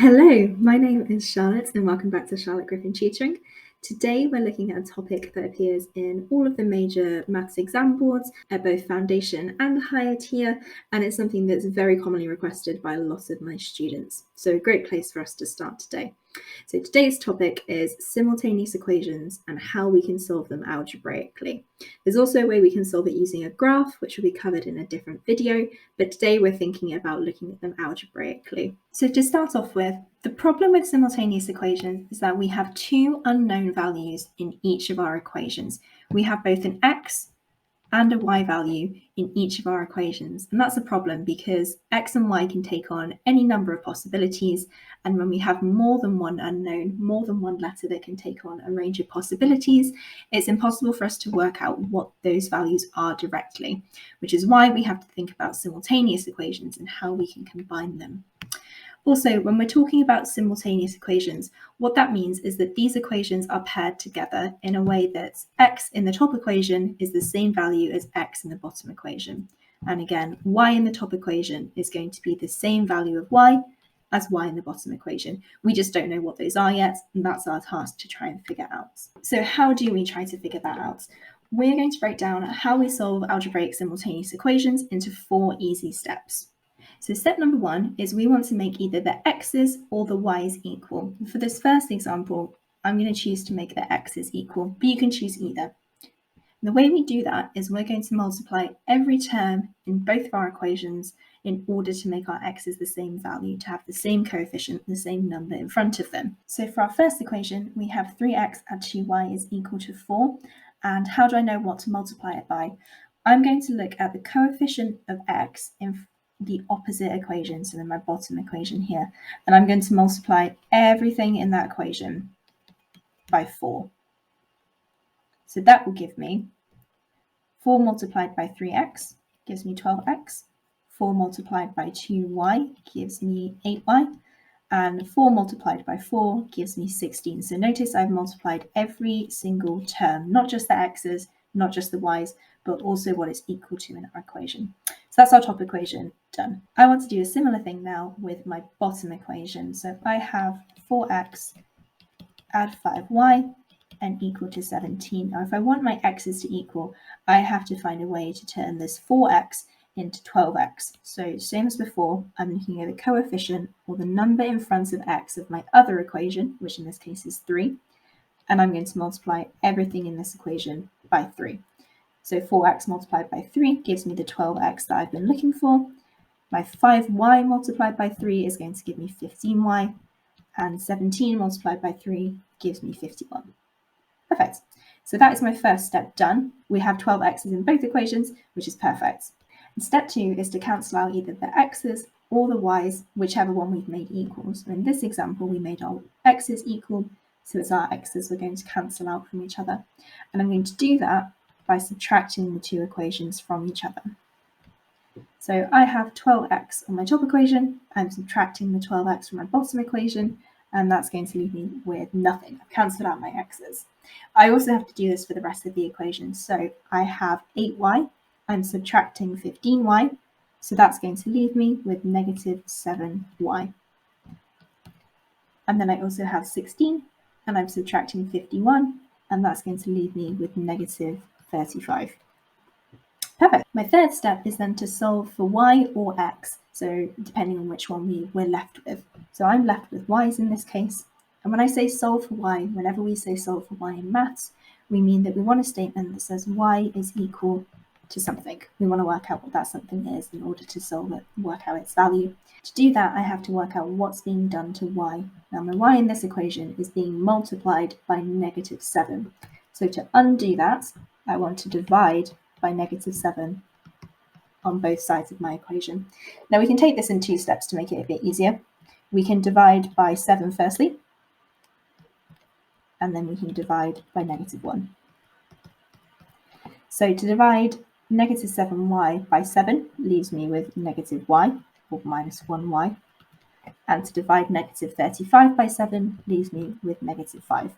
Hello, my name is Charlotte and welcome back to Charlotte Griffin Tutoring. Today we're looking at a topic that appears in all of the major maths exam boards at both foundation and higher tier, and it's something that's very commonly requested by a lot of my students. So a great place for us to start today. So today's topic is simultaneous equations and how we can solve them algebraically. There's also a way we can solve it using a graph, which will be covered in a different video, but today we're thinking about looking at them algebraically. So to start off with, the problem with simultaneous equations is that we have two unknown values in each of our equations. We have both an x and a y value in each of our equations. And that's a problem because x and y can take on any number of possibilities. And when we have more than one unknown, more than one letter that can take on a range of possibilities, it's impossible for us to work out what those values are directly, which is why we have to think about simultaneous equations and how we can combine them. Also, when we're talking about simultaneous equations, what that means is that these equations are paired together in a way that x in the top equation is the same value as x in the bottom equation. And again, y in the top equation is going to be the same value of y as y in the bottom equation. We just don't know what those are yet, and that's our task to try and figure out. So how do we try to figure that out? We're going to break down how we solve algebraic simultaneous equations into 4 easy steps. So step number 1 is we want to make either the x's or the y's equal. For this first example, I'm going to choose to make the x's equal, but you can choose either. The way we do that is we're going to multiply every term in both of our equations in order to make our x's the same value, to have the same coefficient, the same number in front of them. So for our first equation, we have 3x add 2y is equal to 4. And how do I know what to multiply it by? I'm going to look at the coefficient of x in the opposite equation, so in my bottom equation here, and I'm going to multiply everything in that equation by 4. So that will give me 4 multiplied by 3x gives me 12x, 4 multiplied by 2y gives me 8y, and 4 multiplied by 4 gives me 16. So notice I've multiplied every single term, not just the x's, not just the y's, but also what it's equal to in our equation. So that's our top equation done. I want to do a similar thing now with my bottom equation. So I have 4x add 5y and equal to 17. Now if I want my x's to equal, I have to find a way to turn this 4x into 12x. So same as before, I'm looking at the coefficient or the number in front of x of my other equation, which in this case is 3, and I'm going to multiply everything in this equation by 3. So 4x multiplied by 3 gives me the 12x that I've been looking for. My 5y multiplied by 3 is going to give me 15y, and 17 multiplied by 3 gives me 51. Perfect. So that is my first step done. We have 12 x's in both equations, which is perfect. And step 2 is to cancel out either the x's or the y's, whichever one we've made equal. So in this example, we made our x's equal, so it's our x's we're going to cancel out from each other. And I'm going to do that by subtracting the two equations from each other. So I have 12x on my top equation, I'm subtracting the 12x from my bottom equation, and that's going to leave me with nothing. I've cancelled out my x's. I also have to do this for the rest of the equation. So I have 8y, I'm subtracting 15y, so that's going to leave me with negative 7y. And then I also have 16, and I'm subtracting 51, and that's going to leave me with negative 35. Perfect. My third step is then to solve for y or x, so depending on which one we're left with. So I'm left with y's in this case, and when I say solve for y, whenever we say solve for y in maths, we mean that we want a statement that says y is equal to something. We want to work out what that something is in order to solve it, work out its value. To do that, I have to work out what's being done to y. Now my y in this equation is being multiplied by negative 7. So to undo that, I want to divide by negative 7 on both sides of my equation. Now we can take this in 2 steps to make it a bit easier. We can divide by 7 firstly, and then we can divide by negative 1. So to divide negative 7y by 7 leaves me with negative y, or minus 1y. And to divide negative 35 by 7 leaves me with negative 5.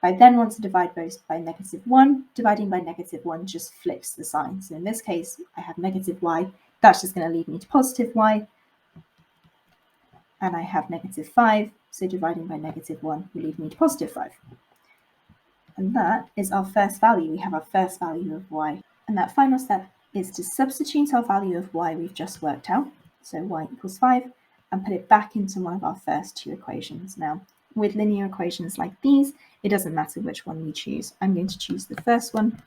I then want to divide both by negative 1. Dividing by negative 1 just flips the sign. So in this case, I have negative y. That's just going to lead me to positive y. and I have -5, so dividing by -1 will leave me to +5. And that is our first value. We have our first value of y. And that final step is to substitute our value of y we've just worked out, so y equals 5, and put it back into one of our first two equations. Now, with linear equations like these, it doesn't matter which one we choose. I'm going to choose the first one,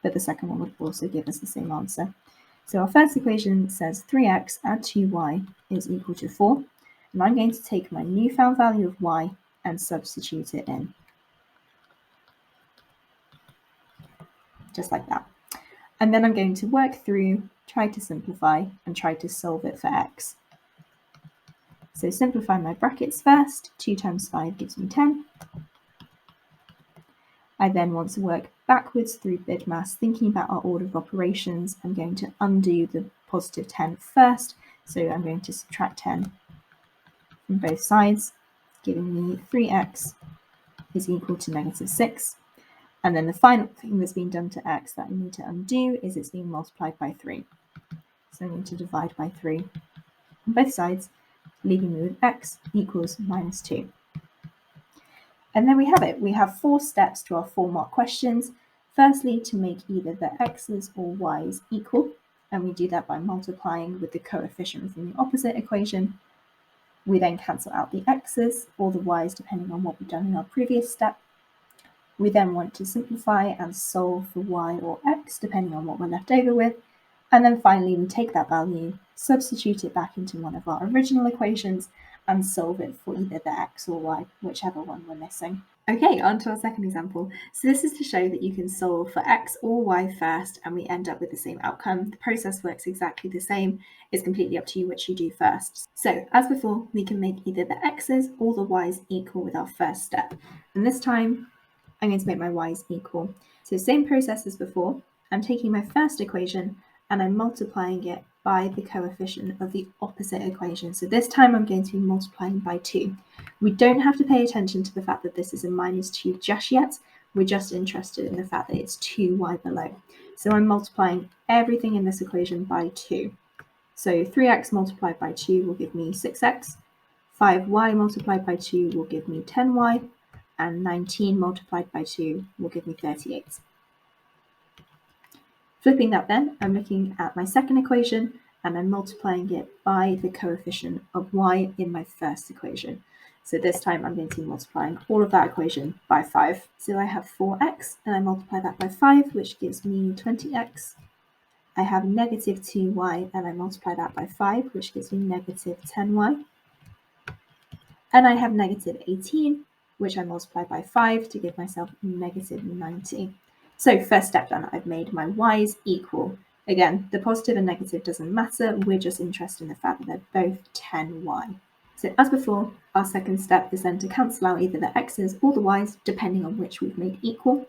but the second one would also give us the same answer. So our first equation says 3x add 2y is equal to 4, and I'm going to take my newfound value of y and substitute it in, just like that. And then I'm going to work through, try to simplify, and try to solve it for x. So simplify my brackets first. 2 times 5 gives me 10. I then want to work backwards through BIDMAS, thinking about our order of operations. I'm going to undo the positive 10 first. So I'm going to subtract 10 from both sides, giving me 3x is equal to -6. And then the final thing that's been done to x that I need to undo is it's being multiplied by 3. So I'm going to divide by 3 on both sides, leaving me with x equals -2. And then we have it. We have 4 steps to our 4-mark questions. Firstly, to make either the x's or y's equal, and we do that by multiplying with the coefficient from the opposite equation. We then cancel out the x's or the y's depending on what we've done in our previous step. We then want to simplify and solve for y or x depending on what we're left over with. And then finally, we take that value, substitute it back into one of our original equations, and solve it for either the x or y, whichever one we're missing. Okay, on to our second example. So this is to show that you can solve for x or y first, and we end up with the same outcome. The process works exactly the same. It's completely up to you which you do first. So as before, we can make either the x's or the y's equal with our first step. And this time, I'm going to make my y's equal. So same process as before. I'm taking my first equation and I'm multiplying it by the coefficient of the opposite equation. So this time I'm going to be multiplying by 2. We don't have to pay attention to the fact that this is a -2 just yet. We're just interested in the fact that it's 2y below. So I'm multiplying everything in this equation by 2. So 3x multiplied by 2 will give me 6x. 5y multiplied by 2 will give me 10y. And 19 multiplied by 2 will give me 38. Flipping that then, I'm looking at my second equation and I'm multiplying it by the coefficient of y in my first equation. So this time I'm going to be multiplying all of that equation by 5. So I have 4x and I multiply that by 5, which gives me 20x. I have -2y and I multiply that by 5, which gives me -10y. And I have -18, which I multiply by 5 to give myself -90. So first step done, I've made my y's equal. Again, the positive and negative doesn't matter, we're just interested in the fact that they're both 10y. So as before, our second step is then to cancel out either the x's or the y's, depending on which we've made equal.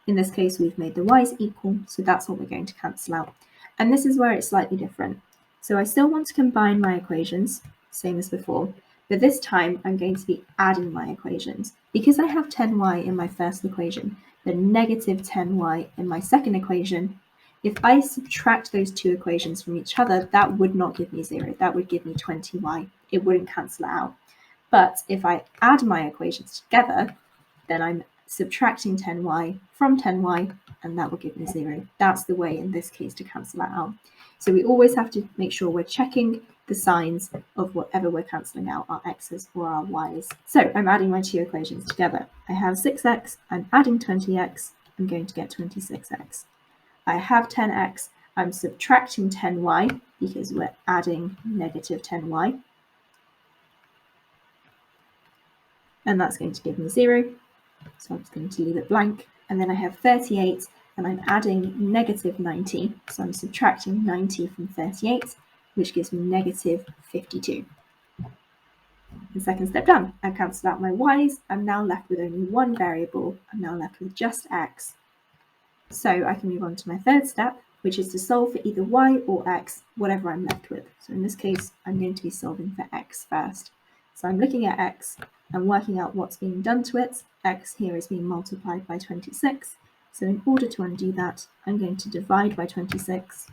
In this case, we've made the y's equal, so that's what we're going to cancel out. And this is where it's slightly different. So I still want to combine my equations, same as before, but this time I'm going to be adding my equations. Because I have 10y in my first equation, the -10y in my second equation, if I subtract those two equations from each other, that would not give me 0. That would give me 20y. It wouldn't cancel it out. But if I add my equations together, then I'm subtracting 10y from 10y, and that will give me 0. That's the way in this case to cancel that out. So we always have to make sure we're checking the signs of whatever we're cancelling out, our x's or our y's. So I'm adding my two equations together. I have 6x, I'm adding 20x, I'm going to get 26x. I have 10x, I'm subtracting 10y because we're adding -10y. And that's going to give me 0. So I'm just going to leave it blank. And then I have 38 and I'm adding -90. So I'm subtracting 90 from 38, which gives me -52. The second step done. I've cancelled out my y's. I'm now left with only one variable. I'm now left with just x. So I can move on to my third step, which is to solve for either y or x, whatever I'm left with. So in this case, I'm going to be solving for x first. So I'm looking at x and working out what's being done to it. X here is being multiplied by 26. So in order to undo that, I'm going to divide by 26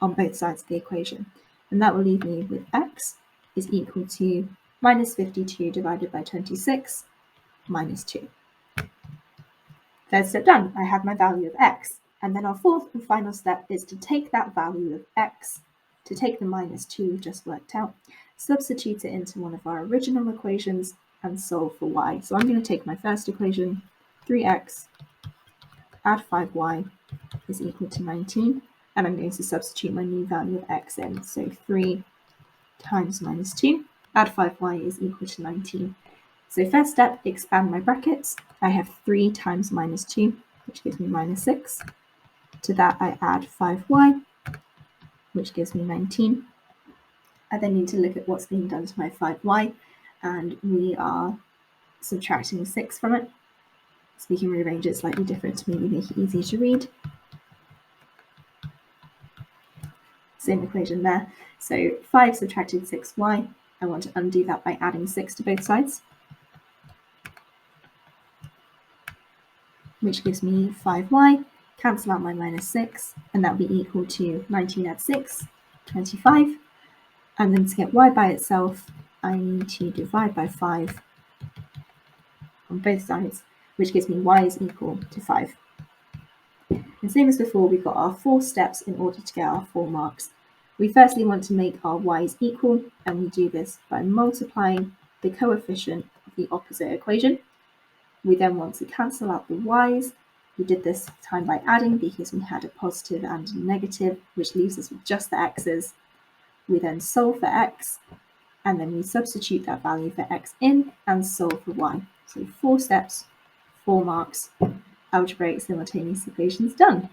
on both sides of the equation. And that will leave me with x is equal to minus 52 divided by 26 minus 2. Third step done, I have my value of x. And then our fourth and final step is to take that value of x, to take the minus 2 we've just worked out, substitute it into one of our original equations, and solve for y. So I'm going to take my first equation, 3x add 5y is equal to 19, and I'm going to substitute my new value of x in. So 3 times minus 2, add 5y is equal to 19. So first step, expand my brackets. I have 3 times minus 2, which gives me minus 6. To that I add 5y, which gives me 19. I then need to look at what's being done to my 5y, and we are subtracting 6 from it. So we can rearrange it slightly different to maybe make it easier to read. Same equation there. So 5 subtracted 6y, I want to undo that by adding 6 to both sides, which gives me 5y, cancel out my minus 6, and that will be equal to 19 add 6, 25. And then to get y by itself, I need to divide by 5 on both sides, which gives me y is equal to 5. And same as before, we've got our 4 steps in order to get our 4 marks. We firstly want to make our y's equal, and we do this by multiplying the coefficient of the opposite equation. We then want to cancel out the y's. We did this time by adding because we had a positive and a negative, which leaves us with just the x's. We then solve for x, and then we substitute that value for x in and solve for y. So 4 steps, 4 marks, algebraic simultaneous equations done.